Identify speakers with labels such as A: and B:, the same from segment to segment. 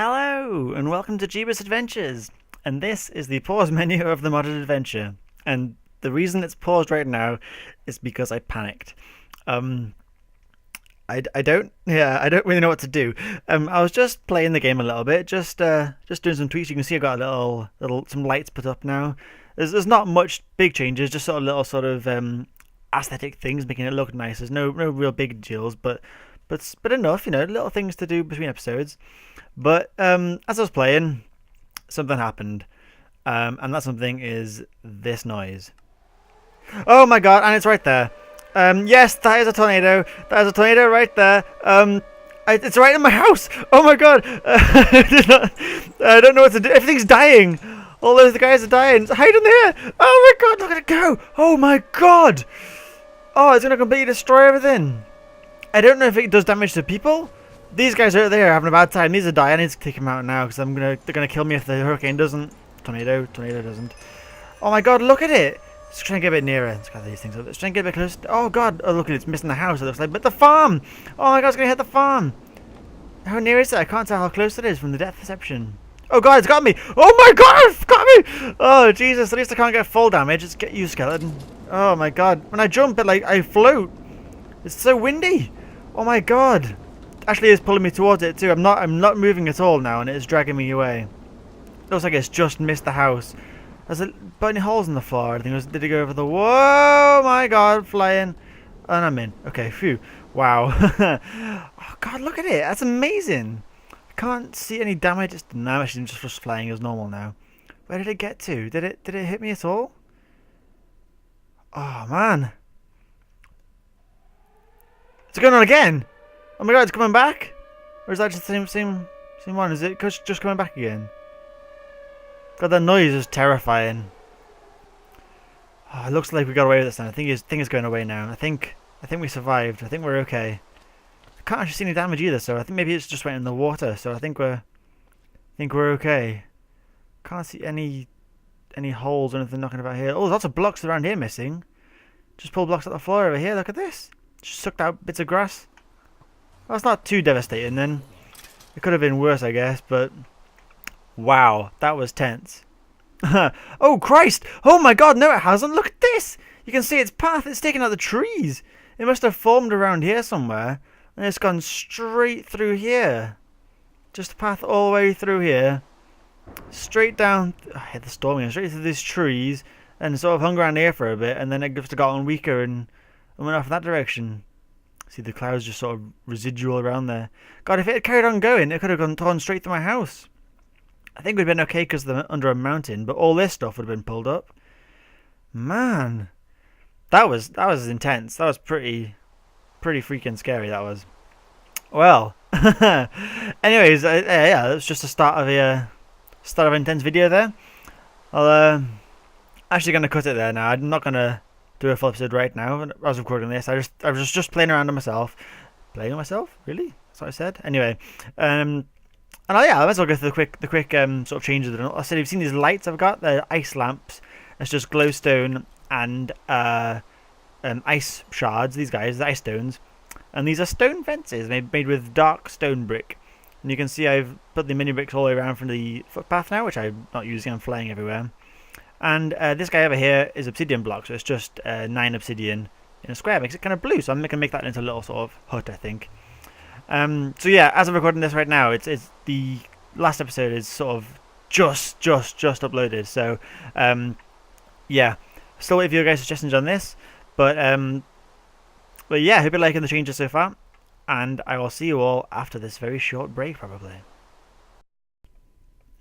A: Hello, and welcome to Jeebus Adventures. And this is the pause menu of the modded adventure. And the reason it's paused right now is because I panicked. Um, I don't really know what to do. I was just playing the game a little bit, just doing some tweaks. You can see I got a some lights put up now. There's not much big changes, just sort of little sort of aesthetic things, making it look nice. There's no real big deals, but enough, little things to do between episodes. But as I was playing, something happened, and that something is this noise. Oh my god! And it's right there. Yes, that is a tornado. That is a tornado right there. It's right in my house. Oh my god! I don't know what to do. Everything's dying. All those guys are dying. Hide in there. Oh my god! Look at it go. Oh my god! Oh, it's gonna completely destroy everything. I don't know if it does damage to people. These guys out there are having a bad time. These are dying. I need to take them out now because they're gonna kill me if the hurricane doesn't. Tornado doesn't. Oh my god, look at it. Let's try and get a bit nearer. Let's gather these things up. Let's try and get a bit close. Oh god, oh look at it. It's missing the house, it looks like. But the farm! Oh my god, it's gonna hit the farm. How near is it? I can't tell how close it is from the depth perception. Oh god, it's got me! Oh my god, it's got me! Oh Jesus, at least I can't get full damage. Just get you, skeleton. Oh my god. When I jump, I float. It's so windy. Oh my god. Actually, it's pulling me towards it too. I'm not moving at all now, and it is dragging me away. Looks like it's just missed the house. There's any holes in the floor. Did it go over the? Whoa, my god, flying, and I'm in. Okay, phew. Wow. Oh god, look at it. That's amazing. I can't see any damage. No, I'm actually just flying as normal now. Where did it get to? Did it hit me at all? Oh man. It's going on again. Oh my god, it's coming back? Or is that just the same one? Is it just coming back again? God, that noise is terrifying. Oh, it looks like we got away with this now. I think it's going away now. I think we survived. I think we're okay. I can't actually see any damage either, so I think maybe it's just went in the water. So I think we're okay. Can't see any holes or anything knocking about here. Oh, there's lots of blocks around here missing. Just pull blocks out the floor over here. Look at this. Just sucked out bits of grass. Well, that's not too devastating then. It could have been worse, I guess, but wow, that was tense. Oh Christ! Oh my god, no it hasn't! Look at this! You can see its path, it's taken out the trees! It must have formed around here somewhere, and it's gone straight through here. Just a path all the way through here. Straight down, I hit the storm again, straight through these trees, and sort of hung around here for a bit, and then it just got on weaker and went off in that direction. See the clouds just sort of residual around there. God, if it had carried on going, it could have gone straight through my house. I think we'd been okay because they're under a mountain, but all this stuff would have been pulled up. Man, that was intense. That was pretty freaking scary. That was. Well, anyways, yeah, that's just the start of an intense video there. I'll actually gonna cut it there now. I'm not gonna do a full episode right now. I was recording this. I was just playing around on myself. Playing on myself? Really? That's what I said. Anyway, and I might as well go through the quick sort of changes. I said you've seen these lights I've got. They're ice lamps. It's just glowstone and ice shards. These guys, the ice stones, and these are stone fences made with dark stone brick. And you can see I've put the mini bricks all the way around from the footpath now, which I'm not using. I'm flying everywhere. And this guy over here is obsidian block, so it's just 9 obsidian in a square. Makes it kind of blue, so I'm going to make that into a little sort of hut, I think. So yeah, as I'm recording this right now, it's the last episode is sort of just uploaded. So yeah, still wait for your guys' suggestions on this, but yeah, hope you're liking the changes so far, and I will see you all after this very short break, probably.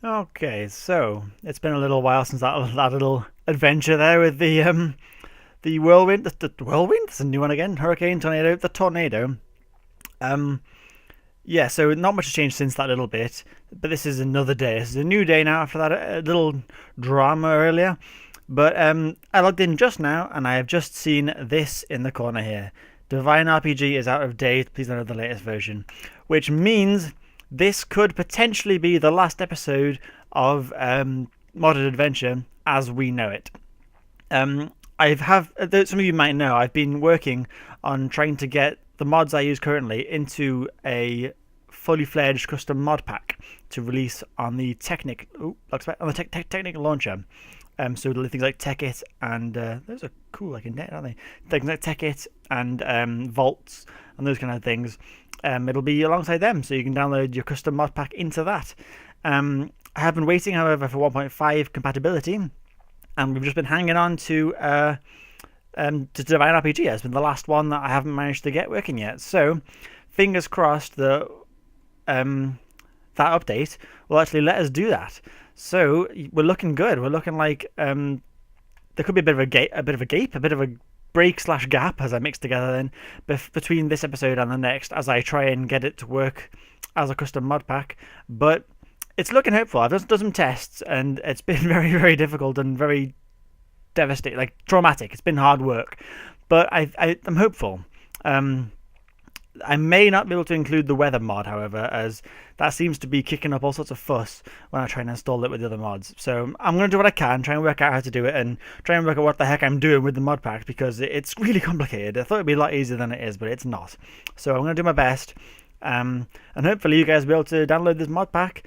A: Okay, so it's been a little while since that little adventure there with the whirlwind. The whirlwind? That's a new one again. Hurricane, tornado, the tornado. Yeah, so not much has changed since that little bit, but this is another day. This is a new day now after that little drama earlier. But I logged in just now, and I have just seen this in the corner here. Divine RPG is out of date. Please download the latest version, which means this could potentially be the last episode of Modded Adventure as we know it. Some of you might know, I've been working on trying to get the mods I use currently into a fully fledged custom mod pack to release on the Technic launcher. So things like Tekkit and those are cool, like indent, aren't they? Things like Tekkit and Vaults and those kind of things. It'll be alongside them, so you can download your custom mod pack into that. I have been waiting, however, for 1.5 compatibility, and we've just been hanging on to Divine RPG. It's been the last one that I haven't managed to get working yet. So, fingers crossed that that update will actually let us do that. So we're looking good. We're looking like there could be a bit of a break/gap as I mix together then between this episode and the next, as I try and get it to work as a custom mod pack. But it's looking hopeful. I've done some tests and it's been very, very difficult and very devastating, like traumatic. It's been hard work, but I'm hopeful. I may not be able to include the weather mod, however, as that seems to be kicking up all sorts of fuss when I try and install it with the other mods. So I'm going to do what I can, try and work out how to do it, and try and work out what the heck I'm doing with the mod pack, because it's really complicated. I thought it'd be a lot easier than it is, but it's not. So I'm going to do my best, and hopefully you guys will be able to download this mod pack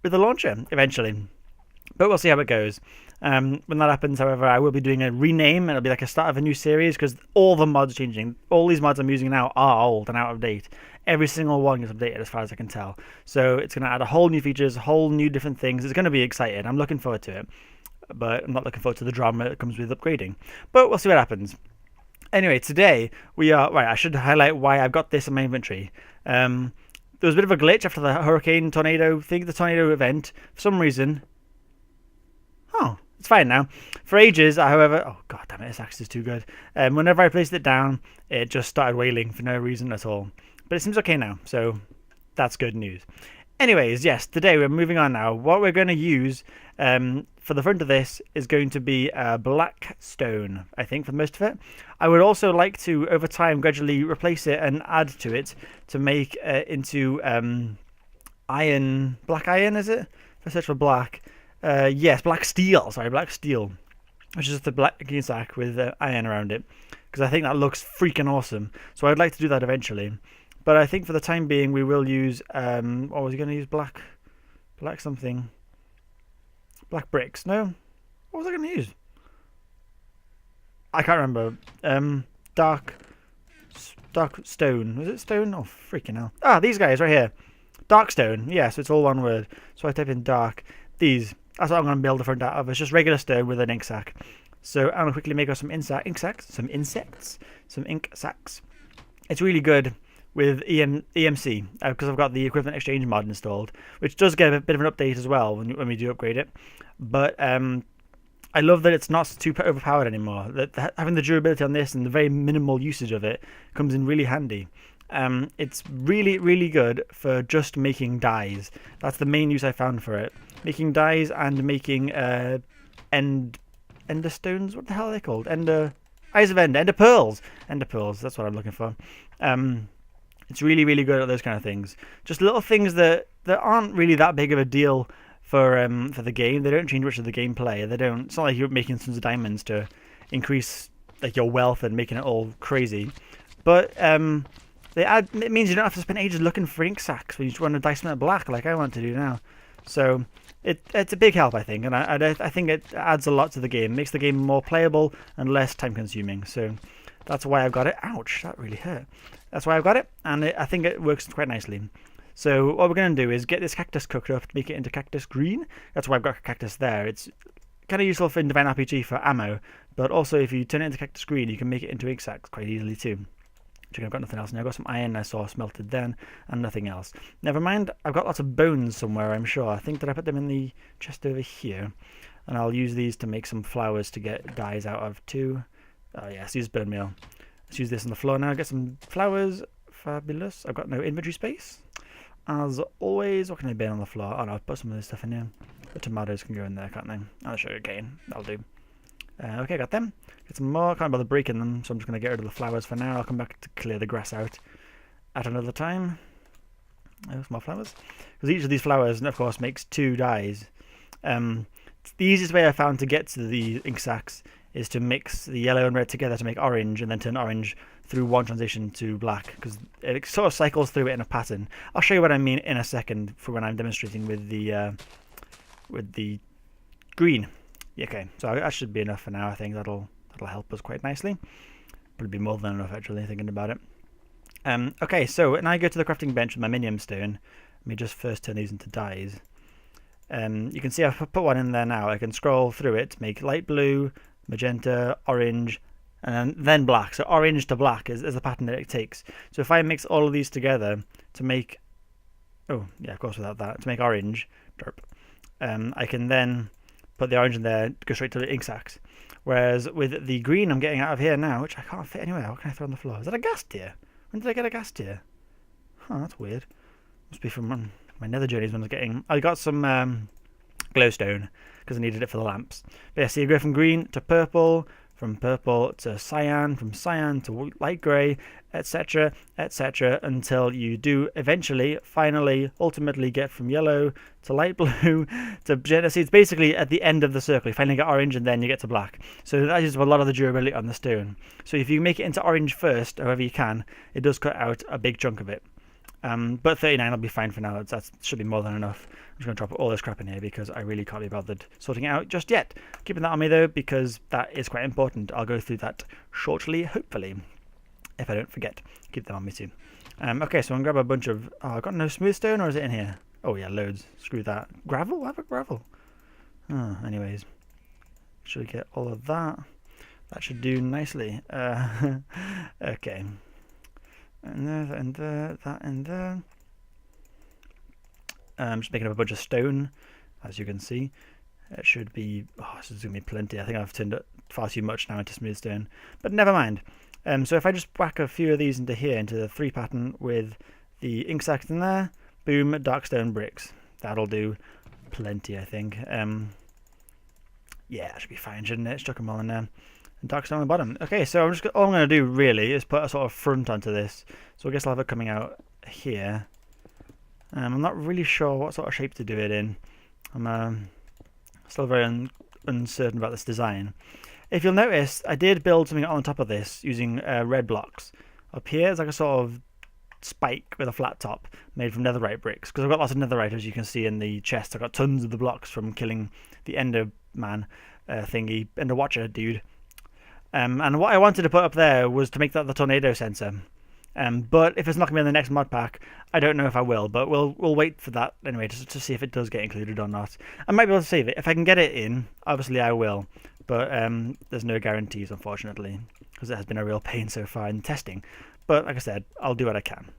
A: with the launcher eventually. But we'll see how it goes. When that happens, however, I will be doing a rename. It'll be like a start of a new series, because all the mods are changing. All these mods I'm using now are old and out of date. Every single one is updated as far as I can tell. So it's going to add a whole new features, a whole new different things. It's going to be exciting. I'm looking forward to it. But I'm not looking forward to the drama that comes with upgrading. But we'll see what happens. Anyway, today we are... Right, I should highlight why I've got this in my inventory. There was a bit of a glitch after the hurricane tornado thing, the tornado event. For some reason... Oh, it's fine now. For ages, however... Oh, god damn it, this axe is too good. Whenever I placed it down, it just started wailing for no reason at all. But it seems okay now, so that's good news. Anyways, yes, today we're moving on now. What we're going to use for the front of this is going to be black stone, I think, for most of it. I would also like to, over time, gradually replace it and add to it to make into iron... Black iron, is it? If I search for black... yes, black steel, which is the black green sack with iron around it, because I think that looks freaking awesome. So I'd like to do that eventually, but I think for the time being we will use what was he going to use? Black something, black bricks. No, what was I going to use? I can't remember. Dark stone. Was it stone? Oh freaking hell! Ah, these guys right here, dark stone. Yeah, so it's all one word. So I type in dark. These. That's what I'm going to build the front out of. It's just regular stone with an ink sac. So I'm going to quickly make us some ink sacs. It's really good with EMC, because I've got the equivalent exchange mod installed, which does get a bit of an update as well when we do upgrade it. But I love that it's not too overpowered anymore. That having the durability on this and the very minimal usage of it comes in really handy. It's really, really good for just making dyes. That's the main use I found for it. Making dyes and making ender stones. What the hell are they called? Eyes of Ender. Ender pearls. Ender pearls. That's what I'm looking for. It's really, really good at those kind of things. Just little things that aren't really that big of a deal for the game. They don't change much of the gameplay. They don't. It's not like you're making tons of diamonds to increase like your wealth and making it all crazy. But it means you don't have to spend ages looking for ink sacs when you just want to dye something black like I want to do now. So it's a big help, I think, and I think it adds a lot to the game. It makes the game more playable and less time consuming. So that's why I've got it. Ouch, that really hurt. That's why I've got it, and I think it works quite nicely. So what we're going to do is get this cactus cooked up to make it into cactus green. That's why I've got cactus there. It's kind of useful in Divine RPG for ammo, but also if you turn it into cactus green, you can make it into ink sacs quite easily too. I've got nothing else now. I've got some iron I saw smelted then, and nothing else. Never mind, I've got lots of bones somewhere, I'm sure. I think that I put them in the chest over here. And I'll use these to make some flowers to get dyes out of too. Oh yes, use bone meal. Let's use this on the floor now. Get some flowers. Fabulous. I've got no inventory space. As always, what can I burn on the floor? Oh no, I'll put some of this stuff in here. The tomatoes can go in there, can't they? I'll show you again. That'll do. Okay, got them. Get some more. Can't bother breaking them, so I'm just going to get rid of the flowers for now. I'll come back to clear the grass out at another time. Some more flowers. Because each of these flowers, of course, makes 2 dyes. The easiest way I found to get to the ink sacs is to mix the yellow and red together to make orange, and then turn orange through one transition to black, because it sort of cycles through it in a pattern. I'll show you what I mean in a second for when I'm demonstrating with the green. Yeah, okay, so that should be enough for now. I think that'll help us quite nicely. Probably be more than enough actually, thinking about it. Okay, so when I go to the crafting bench with my minium stone, let me just first turn these into dyes. You can see I've put one in there now. I can scroll through it to make light blue, magenta, orange, and then black. So orange to black is the pattern that it takes. So if I mix all of these together to make, oh yeah, of course without that, to make orange, I can then put the orange in there, go straight to the ink sacs. Whereas with the green I'm getting out of here now, which I can't fit anywhere. What can I throw on the floor? Is that a gas tier? When did I get a gas tier? Huh, that's weird. Must be from my nether journeys when I was getting... I got some glowstone because I needed it for the lamps. But yeah, so you go from green to purple, from purple to cyan, from cyan to light grey, etc, etc, until you do eventually, finally, ultimately get from yellow to light blue to magenta. See, it's basically at the end of the circle. You finally get orange and then you get to black. So that is a lot of the durability on the stone. So if you make it into orange first, however you can, it does cut out a big chunk of it. But 39 will be fine for now. That should be more than enough. I'm just going to drop all this crap in here because I really can't be bothered sorting it out just yet. Keeping that on me though, because that is quite important. I'll go through that shortly, hopefully, if I don't forget. Keep that on me too. Okay, so I'm going to grab a bunch of... Oh, I've got no smooth stone, or is it in here? Oh yeah, loads. Screw that. Gravel? I have a gravel. Oh, anyways. Should get all of that. That should do nicely. Okay. And there, and there, that and there. I'm just making up a bunch of stone, as you can see. It should be... Oh, this is going to be plenty. I think I've turned it far too much now into smooth stone. But never mind. So if I just whack a few of these into here, into the 3 pattern with the ink sacs in there, boom, dark stone bricks. That'll do plenty, I think. Yeah, that should be fine, shouldn't it? Chuck them all in there. And dark stone on the bottom. Okay, so all I'm going to do really is put a sort of front onto this. So I guess I'll have it coming out here. I'm not really sure what sort of shape to do it in. I'm still very uncertain about this design. If you'll notice, I did build something on top of this using red blocks. Up here, it's like a sort of spike with a flat top made from netherite bricks. Because I've got lots of netherite, as you can see in the chest. I've got tons of the blocks from killing the Enderman thingy, Ender Watcher dude. And what I wanted to put up there was to make that the tornado sensor. But if it's not going to be in the next mod pack, I don't know if I will. But we'll wait for that anyway, just to see if it does get included or not. I might be able to save it. If I can get it in, obviously I will. But there's no guarantees, unfortunately, because it has been a real pain so far in testing. But like I said, I'll do what I can.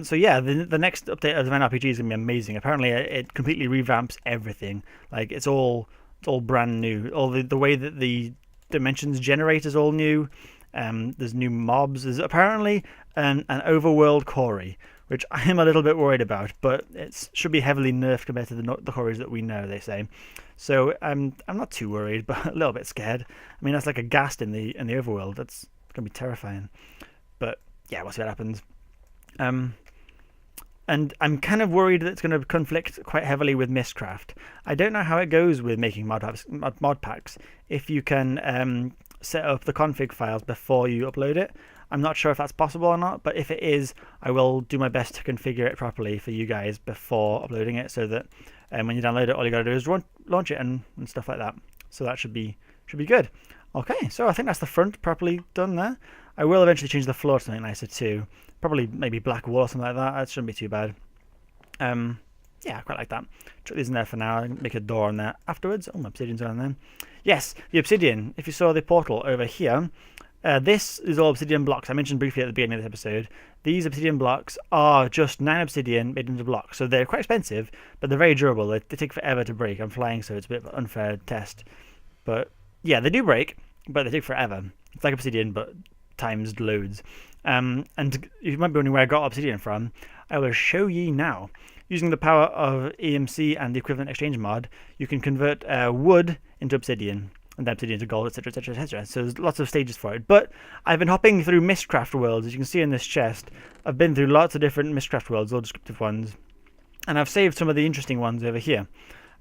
A: So yeah, the next update of the RPG is going to be amazing. Apparently it completely revamps everything. Like it's all brand new. All the way that the dimensions generate is all new. There's new mobs. There's apparently an overworld quarry, which I am a little bit worried about, but it should be heavily nerfed compared to the quarries that we know, they say. So I'm not too worried, but a little bit scared. I mean, that's like a ghast in the overworld. That's gonna be terrifying. But yeah, we'll see what happens. And I'm kind of worried that it's going to conflict quite heavily with Mystcraft. I don't know how it goes with making mod packs. If you can set up the config files before you upload it. I'm not sure if that's possible or not, but if it is, I will do my best to configure it properly for you guys before uploading it, so that when you download it, all you got to do is launch it and stuff like that. So that should be good. Okay, so I think that's the front properly done there. I will eventually change the floor to something nicer too. Probably maybe black wool or something like that. That shouldn't be too bad. Yeah, I quite like that. Chuck these in there for now and make a door on there afterwards. Oh, my obsidian's on there. Yes, the obsidian. If you saw the portal over here, this is all obsidian blocks. I mentioned briefly at the beginning of this episode. These obsidian blocks are just 9 obsidian made into blocks. So they're quite expensive, but they're very durable. They take forever to break. I'm flying, so it's a bit of an unfair test. But yeah, they do break, but they take forever. It's like obsidian, but times loads. And you might be wondering where I got obsidian from. I will show ye now. Using the power of EMC and the equivalent exchange mod, you can convert wood into obsidian, and then obsidian to gold, etc, etc, etc. So there's lots of stages for it. But I've been hopping through Mystcraft worlds, as you can see in this chest. I've been through lots of different Mystcraft worlds, all descriptive ones. And I've saved some of the interesting ones over here.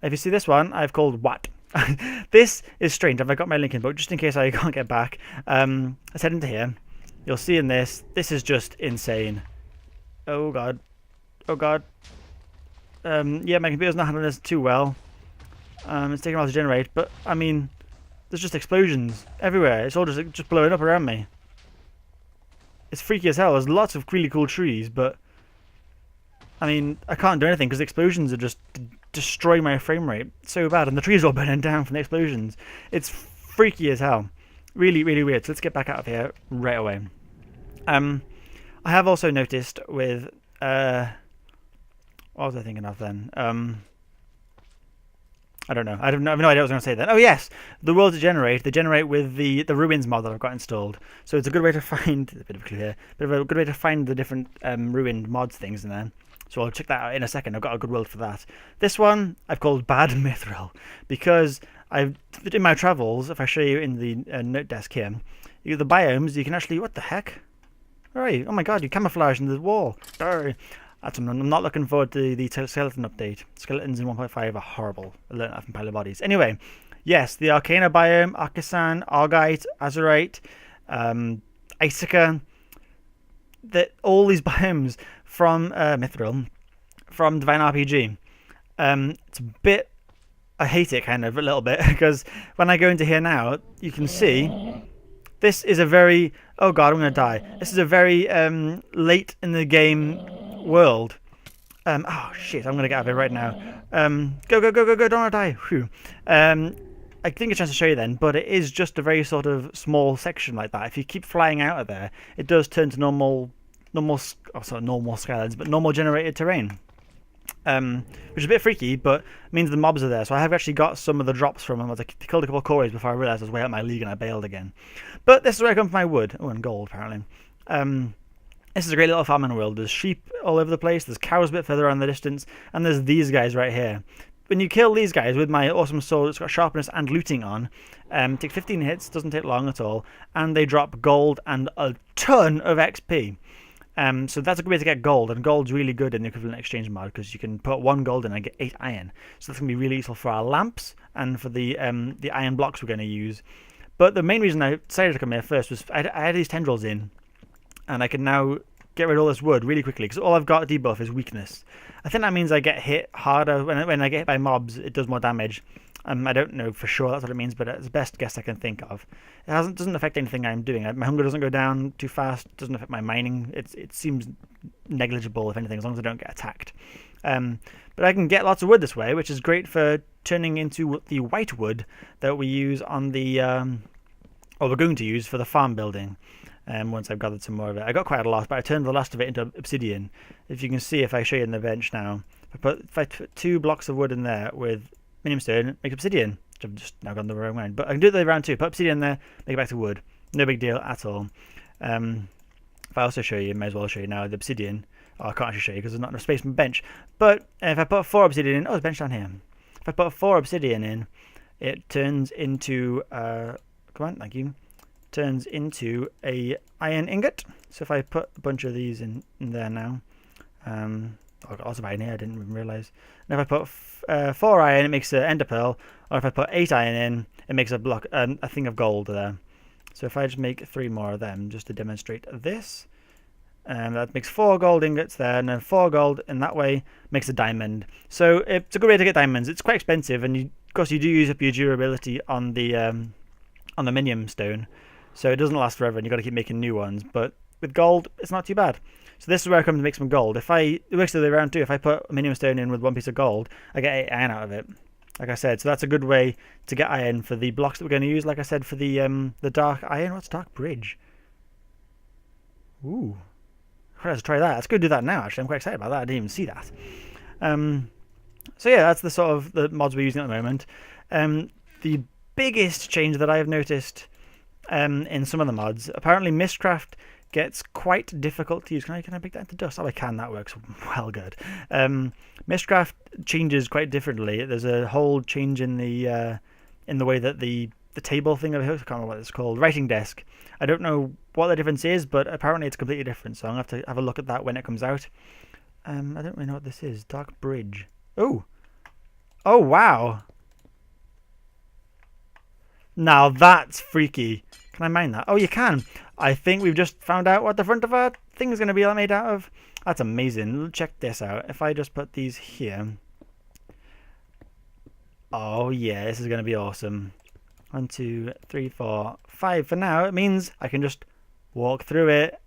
A: If you see this one, I've called What? This is strange. I've got my link in, but just in case I can't get back, let's head into here. You'll see in this is just insane. Oh god. Oh god. Yeah, my computer's not handling this too well. It's taking a while to generate, but I mean, there's just explosions everywhere. It's all just blowing up around me. It's freaky as hell. There's lots of really cool trees, but I mean, I can't do anything because the explosions are just destroying my frame rate so bad, and the trees are all burning down from the explosions. It's freaky as hell. Really, really weird. So let's get back out of here right away. I have also noticed with what was I thinking of then? I don't know. I have no idea what I was going to say then. Oh yes, the worlds they generate with the ruins mod that I've got installed. So it's a good way to find a bit of a clue here, but a good way to find the different ruined mods things in there. So I'll check that out in a second. I've got a good world for that. This one I've called Bad Mithril because I've in my travels. If I show you in the note desk here, the biomes you can actually what the heck? Alright, oh my god, you camouflage in the wall. Sorry. I'm not looking forward to the skeleton update. Skeletons in 1.5 are horrible. I learned that from Pile of Bodies. Anyway, yes, the Arcana biome, Artisan, Argite, Azurite, Icica, all these biomes from Mithril, from Divine RPG. It's a bit... I hate it kind of a little bit because when I go into here now, you can see this is a very... Oh god, I'm going to die. This is a very late in the game world. Oh shit, I'm going to get out of here right now. Go, don't want to die. Whew. I think a chance to show you then, but it is just a very sort of small section like that. If you keep flying out of there, it does turn to normal skylines, but normal generated terrain. Which is a bit freaky, but means the mobs are there. So I have actually got some of the drops from them. I killed a couple of Coreys before I realised I was way out my league and I bailed again. But this is where I come for my wood. Oh, and gold, apparently. This is a great little farming world. There's sheep all over the place. There's cows a bit further on the distance. And there's these guys right here. When you kill these guys with my awesome sword, it's got sharpness and looting on. Take 15 hits, doesn't take long at all. And they drop gold and a ton of XP. So that's a good way to get gold, and gold's really good in the equivalent exchange mod because you can put 1 gold in and get 8 iron. So that's going to be really useful for our lamps and for the iron blocks we're going to use. But the main reason I decided to come here first was I had these tendrils in, and I can now get rid of all this wood really quickly because all I've got debuff is weakness. I think that means I get hit harder when I get hit by mobs. It does more damage. I don't know for sure that's what it means, but it's the best guess I can think of. It doesn't affect anything I'm doing. My hunger doesn't go down too fast. Doesn't affect my mining. It seems negligible, if anything, as long as I don't get attacked. But I can get lots of wood this way, which is great for turning into the white wood that we use on the, or we're going to use for the farm building. Once I've gathered some more of it. I got quite a lot, but I turned the last of it into obsidian. If you can see, if I show you in the bench now, if I put 2 blocks of wood in there with minium stone, make obsidian. Which I've just now gone the wrong way. But I can do it the other way around too. Put obsidian there, make it back to wood. No big deal at all. If I also show you, may as well show you now the obsidian. Oh, I can't actually show you because there's not enough space on the bench. But if I put 4 obsidian in, oh, there's a bench down here. If I put 4 obsidian in, it turns into, come on, thank you. Turns into a iron ingot. So if I put a bunch of these in there now, I've got lots of iron here, I didn't even realise. And if I put 4 iron, it makes an ender pearl. Or if I put 8 iron in, it makes a thing of gold there. So if I just make 3 more of them, just to demonstrate this, that makes 4 gold ingots there, and then 4 gold in that way makes a diamond. So it's a good way to get diamonds. It's quite expensive, and of course you do use up your durability on the minium stone. So it doesn't last forever, and you've got to keep making new ones. But with gold, it's not too bad. So this is where I come to make some gold. It works the other way around too. If I put a minium stone in with 1 piece of gold, I get 8 iron out of it. Like I said, so that's a good way to get iron for the blocks that we're going to use. Like I said, for the dark iron. What's dark bridge? Ooh, let's try that. Let's go do that now. Actually, I'm quite excited about that. I didn't even see that. So yeah, that's the sort of the mods we're using at the moment. The biggest change that I have noticed in some of the mods, apparently Mistcraft gets quite difficult to use. Can I make that into dust? Oh, I can. That works well good. Mistcraft changes quite differently. There's a whole change in the way that the table thing, I can't remember what it's called, writing desk. I don't know what the difference is, but apparently it's completely different. So I'm going to have to have a look at that when it comes out. I don't really know what this is. Dark bridge. Oh wow. Now that's freaky. Can I mine that? Oh, you can. I think we've just found out what the front of our thing is going to be made out of. That's amazing. Check this out. If I just put these here. Oh, yeah, this is going to be awesome. 1, 2, 3, 4, 5 for now. It means I can just walk through it.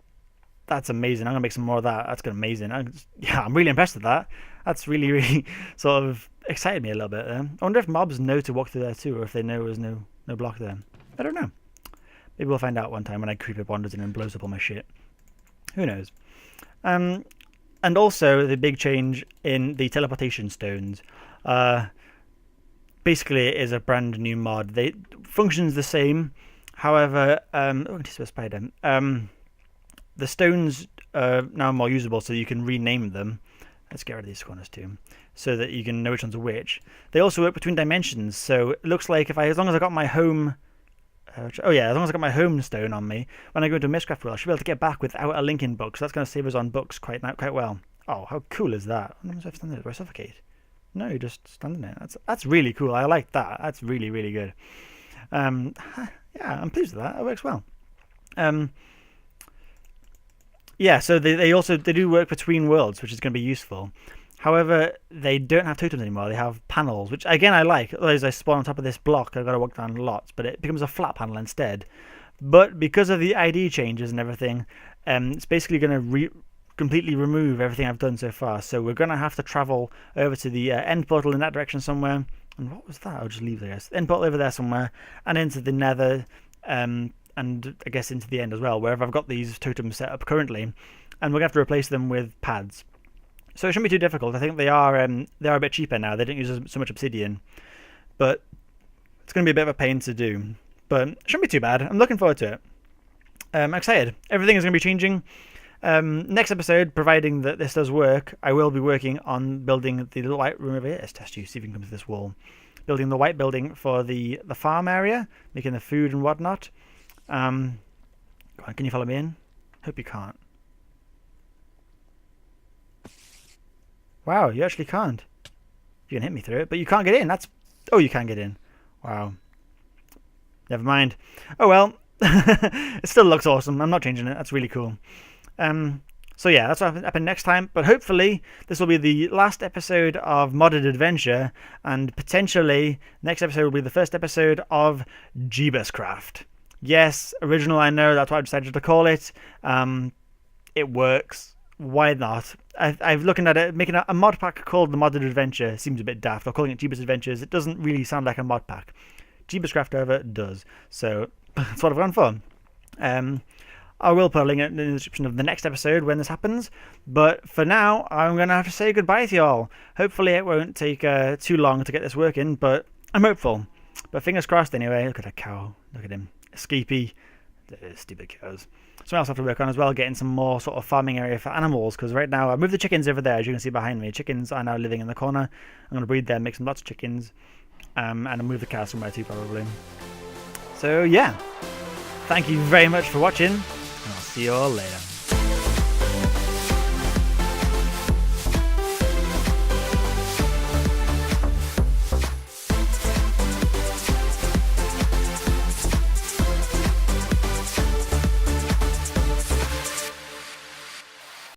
A: That's amazing. I'm going to make some more of that. That's amazing. I'm really impressed with that. That's really, really sort of excited me a little bit there. I wonder if mobs know to walk through there too, or if they know there's no block there. I don't know. Maybe we'll find out one time when I creeper wanders in and blows up all my shit. Who knows? And also the big change in the teleportation stones. Basically, it is a brand new mod. They functions the same. However, a spider. The stones are now more usable, so you can rename them. Let's get rid of these corners too, so that you can know which ones are which. They also work between dimensions, so it looks like as long as I got my home. As long as I got my home stone on me, when I go into a Mystcraft world, I should be able to get back without a link in book. So that's going to save us on books quite well. Oh, how cool is that? Do I suffocate? No, you just stand in it. That's really cool. I like that. That's really, really good. Yeah, I'm pleased with that. It works well. Yeah, so they do work between worlds, which is going to be useful. However, they don't have totems anymore. They have panels, which again I like. Otherwise, I spawn on top of this block. I've got to walk down lots, but it becomes a flat panel instead. But because of the ID changes and everything, it's basically going to completely remove everything I've done so far. So we're going to have to travel over to the end portal in that direction somewhere. And what was that? I'll just leave there. End portal over there somewhere, and into the Nether. And I guess into the end as well, wherever I've got these totems set up currently, and we're gonna have to replace them with pads. So it shouldn't be too difficult. I think they are a bit cheaper now. They don't use so much obsidian, but it's gonna be a bit of a pain to do. But it shouldn't be too bad. I'm looking forward to it. I'm excited. Everything is gonna be changing. Next episode, providing that this does work, I will be working on building the little white room over here. Let's test you, see if you can come to this wall. Building the white building for the farm area, making the food and whatnot. Go on, can you follow me in? Hope you can't. Wow, you actually can't. You can hit me through it, but you can't get in. Oh, you can get in. Wow. Never mind. Oh well. It still looks awesome. I'm not changing it. That's really cool. So yeah, that's what happens next time. But hopefully this will be the last episode of Modded Adventure, and potentially next episode will be the first episode of Jeebuscraft. Yes, original, I know, that's what I decided to call it. It works. Why not? I've looking at it, making a mod pack called the Modded Adventure seems a bit daft, or calling it Jeebus Adventures, it doesn't really sound like a mod pack. Jeebuscraft, however, does. So that's what I've gone for. I will put a link in the description of the next episode when this happens, but for now, I'm going to have to say goodbye to y'all. Hopefully it won't take too long to get this working, but I'm hopeful. But fingers crossed anyway. Look at that cow. Look at him. Escapey. Stupid cows. Something else I have to work on as well, getting some more sort of farming area for animals, because right now I've moved the chickens over there, as you can see behind me. Chickens are now living in the corner. I'm going to breed them, make some lots of chickens, and I'll move the cows somewhere too probably. So yeah, thank you very much for watching, and I'll see you all later.